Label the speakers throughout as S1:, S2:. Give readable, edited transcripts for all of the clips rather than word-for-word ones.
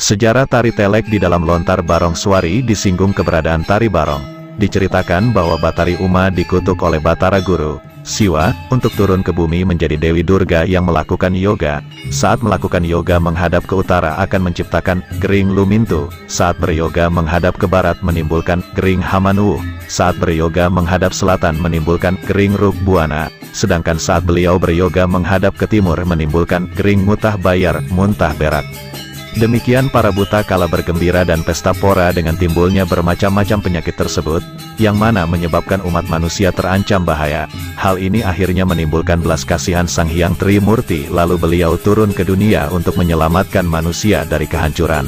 S1: Sejarah tari telek di dalam lontar Barong Swari disinggung keberadaan tari barong. Diceritakan bahwa Batari Uma dikutuk oleh Batara Guru, Siwa, untuk turun ke bumi menjadi Dewi Durga yang melakukan yoga. Saat melakukan yoga menghadap ke utara akan menciptakan Gering Lumintu. Saat beryoga menghadap ke barat menimbulkan Gering Hamanuwu. Saat beryoga menghadap selatan menimbulkan Gering Rukbuana. Sedangkan saat beliau beryoga menghadap ke timur menimbulkan Gering Mutah Bayar, Muntah Berak. Demikian para buta kala bergembira dan pesta pora dengan timbulnya bermacam-macam penyakit tersebut, yang mana menyebabkan umat manusia terancam bahaya. Hal ini akhirnya menimbulkan belas kasihan Sang Hyang Trimurti, lalu beliau turun ke dunia untuk menyelamatkan manusia dari kehancuran.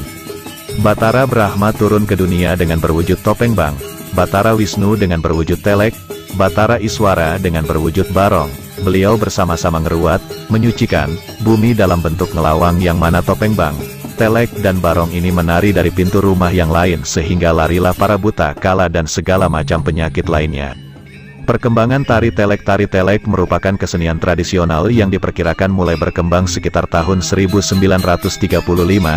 S1: Batara Brahma turun ke dunia dengan berwujud topeng bang, Batara Wisnu dengan berwujud telek, Batara Iswara dengan berwujud barong. Beliau bersama-sama ngeruat, menyucikan bumi dalam bentuk ngelawang yang mana topeng bang, telek dan barong ini menari dari pintu rumah yang lain sehingga larilah para buta kala dan segala macam penyakit lainnya. Perkembangan tari telek merupakan kesenian tradisional yang diperkirakan mulai berkembang sekitar tahun 1935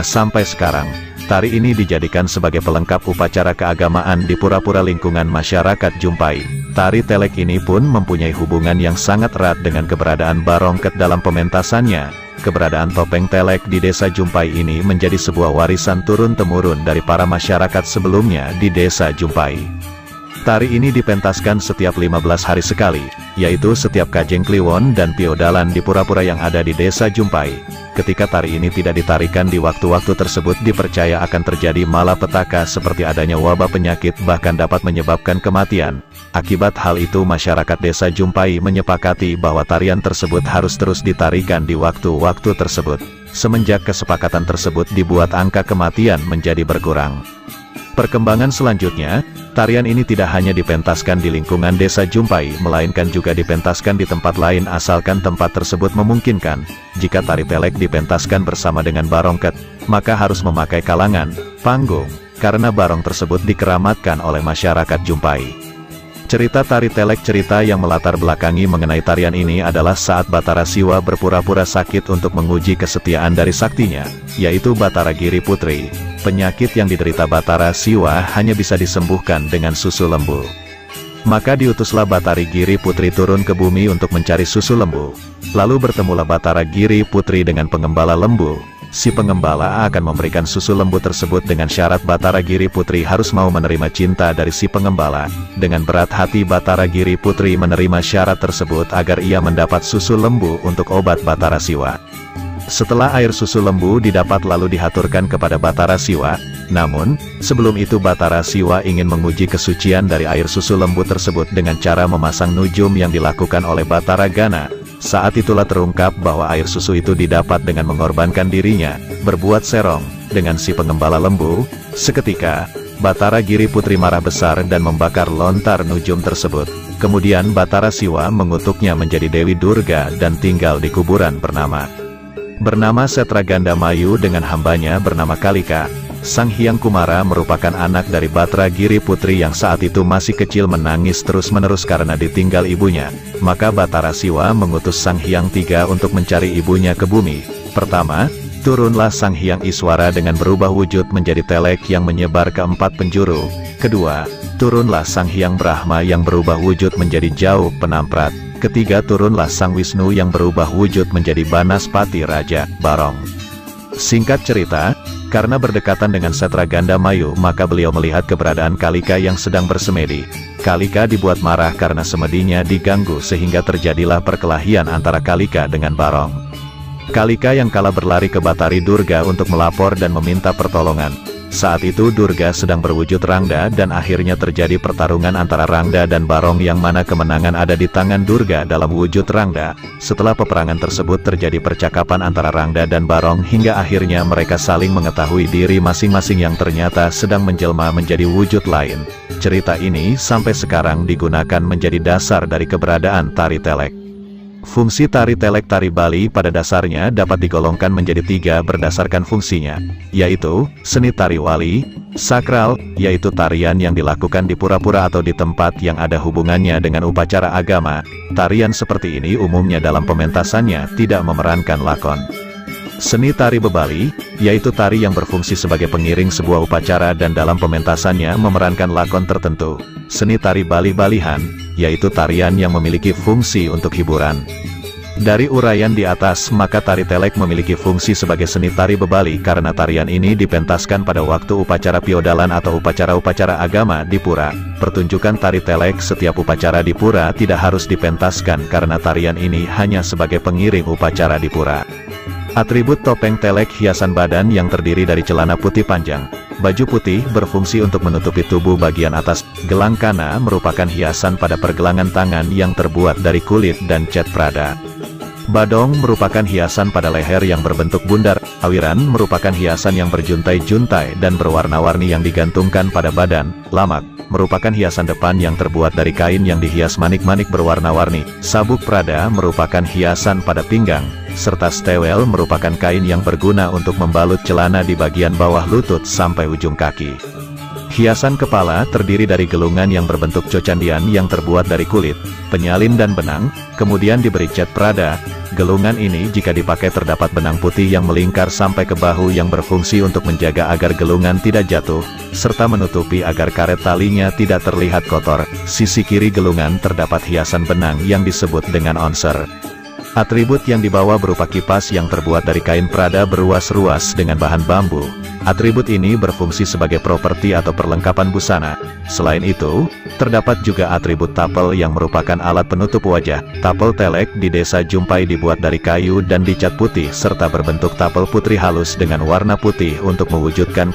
S1: sampai sekarang. Tari ini dijadikan sebagai pelengkap upacara keagamaan di pura-pura lingkungan masyarakat Jumpai. Tari telek ini pun mempunyai hubungan yang sangat erat dengan keberadaan barongket dalam pementasannya. Keberadaan topeng telek di desa Jumpai ini menjadi sebuah warisan turun-temurun dari para masyarakat sebelumnya di desa Jumpai. Tari ini dipentaskan setiap 15 hari sekali, yaitu setiap Kajeng Kliwon dan Piodalan di pura-pura yang ada di desa Jumpai. Ketika tari ini tidak ditarikan di waktu-waktu tersebut dipercaya akan terjadi malapetaka seperti adanya wabah penyakit bahkan dapat menyebabkan kematian. Akibat hal itu masyarakat desa Jumpai menyepakati bahwa tarian tersebut harus terus ditarikan di waktu-waktu tersebut. Semenjak kesepakatan tersebut dibuat angka kematian menjadi berkurang. Perkembangan selanjutnya, tarian ini tidak hanya dipentaskan di lingkungan desa Jumpai, melainkan juga dipentaskan di tempat lain asalkan tempat tersebut memungkinkan. Jika tari telek dipentaskan bersama dengan barongket, maka harus memakai kalangan, panggung, karena barong tersebut dikeramatkan oleh masyarakat Jumpai. Cerita tari telek. Cerita yang melatar belakangi mengenai tarian ini adalah saat Batara Siwa berpura-pura sakit untuk menguji kesetiaan dari saktinya, yaitu Batara Giri Putri. Penyakit yang diderita Batara Siwa hanya bisa disembuhkan dengan susu lembu. Maka diutuslah Batari Giri Putri turun ke bumi untuk mencari susu lembu. Lalu bertemulah Batara Giri Putri dengan pengembala lembu. Si pengembala akan memberikan susu lembu tersebut dengan syarat Batara Giri Putri harus mau menerima cinta dari si pengembala. Dengan berat hati Batara Giri Putri menerima syarat tersebut agar ia mendapat susu lembu untuk obat Batara Siwa. Setelah air susu lembu didapat lalu dihaturkan kepada Batara Siwa. Namun, sebelum itu Batara Siwa ingin menguji kesucian dari air susu lembu tersebut dengan cara memasang nujum yang dilakukan oleh Batara Gana. Saat itulah terungkap bahwa air susu itu didapat dengan mengorbankan dirinya, berbuat serong, dengan si pengembala lembu. Seketika, Batara Giri Putri marah besar dan membakar lontar nujum tersebut. Kemudian Batara Siwa mengutuknya menjadi Dewi Durga dan tinggal di kuburan bernama Setra Gandamayu dengan hambanya bernama Kalika. Sang Hyang Kumara merupakan anak dari Batara Giri Putri yang saat itu masih kecil menangis terus-menerus karena ditinggal ibunya. Maka Batara Siwa mengutus Sang Hyang Tiga untuk mencari ibunya ke bumi. Pertama, turunlah Sang Hyang Iswara dengan berubah wujud menjadi telek yang menyebar ke 4 penjuru. Kedua, turunlah Sang Hyang Brahma yang berubah wujud menjadi jauh penamprat. Ketiga, turunlah Sang Wisnu yang berubah wujud menjadi Banaspati Raja Barong. Singkat cerita, karena berdekatan dengan Setra Gandamayu maka beliau melihat keberadaan Kalika yang sedang bersemedi. Kalika dibuat marah karena semedinya diganggu sehingga terjadilah perkelahian antara Kalika dengan Barong. Kalika yang kalah berlari ke Batari Durga untuk melapor dan meminta pertolongan. Saat itu Durga sedang berwujud Rangda dan akhirnya terjadi pertarungan antara Rangda dan Barong yang mana kemenangan ada di tangan Durga dalam wujud Rangda. Setelah peperangan tersebut terjadi percakapan antara Rangda dan Barong hingga akhirnya mereka saling mengetahui diri masing-masing yang ternyata sedang menjelma menjadi wujud lain. Cerita ini sampai sekarang digunakan menjadi dasar dari keberadaan tari telek. Fungsi tari telek. Tari Bali pada dasarnya dapat digolongkan menjadi 3 berdasarkan fungsinya, yaitu seni tari wali, sakral, yaitu tarian yang dilakukan di pura-pura atau di tempat yang ada hubungannya dengan upacara agama. Tarian seperti ini umumnya dalam pementasannya tidak memerankan lakon. Seni tari bebali, yaitu tari yang berfungsi sebagai pengiring sebuah upacara dan dalam pementasannya memerankan lakon tertentu. Seni tari bali-balihan, yaitu tarian yang memiliki fungsi untuk hiburan. Dari uraian di atas, maka tari telek memiliki fungsi sebagai seni tari bebali karena tarian ini dipentaskan pada waktu upacara piodalan atau upacara-upacara agama di pura. Pertunjukan tari telek setiap upacara di pura tidak harus dipentaskan karena tarian ini hanya sebagai pengiring upacara di pura. Atribut topeng telek: hiasan badan yang terdiri dari celana putih panjang, baju putih berfungsi untuk menutupi tubuh bagian atas, gelang kana merupakan hiasan pada pergelangan tangan yang terbuat dari kulit dan cat prada. Badong merupakan hiasan pada leher yang berbentuk bundar, awiran merupakan hiasan yang berjuntai-juntai dan berwarna-warni yang digantungkan pada badan, lamak merupakan hiasan depan yang terbuat dari kain yang dihias manik-manik berwarna-warni, sabuk prada merupakan hiasan pada pinggang, serta stewel merupakan kain yang berguna untuk membalut celana di bagian bawah lutut sampai ujung kaki. Hiasan kepala terdiri dari gelungan yang berbentuk cocandian yang terbuat dari kulit, penyalin dan benang, kemudian diberi cat prada. Gelungan ini jika dipakai terdapat benang putih yang melingkar sampai ke bahu yang berfungsi untuk menjaga agar gelungan tidak jatuh, serta menutupi agar karet talinya tidak terlihat kotor. Sisi kiri gelungan terdapat hiasan benang yang disebut dengan onser. Atribut yang dibawa berupa kipas yang terbuat dari kain prada beruas-ruas dengan bahan bambu. Atribut ini berfungsi sebagai properti atau perlengkapan busana. Selain itu, terdapat juga atribut tapel yang merupakan alat penutup wajah. Tapel telek di desa Jumpai dibuat dari kayu dan dicat putih serta berbentuk tapel putri halus dengan warna putih untuk mewujudkan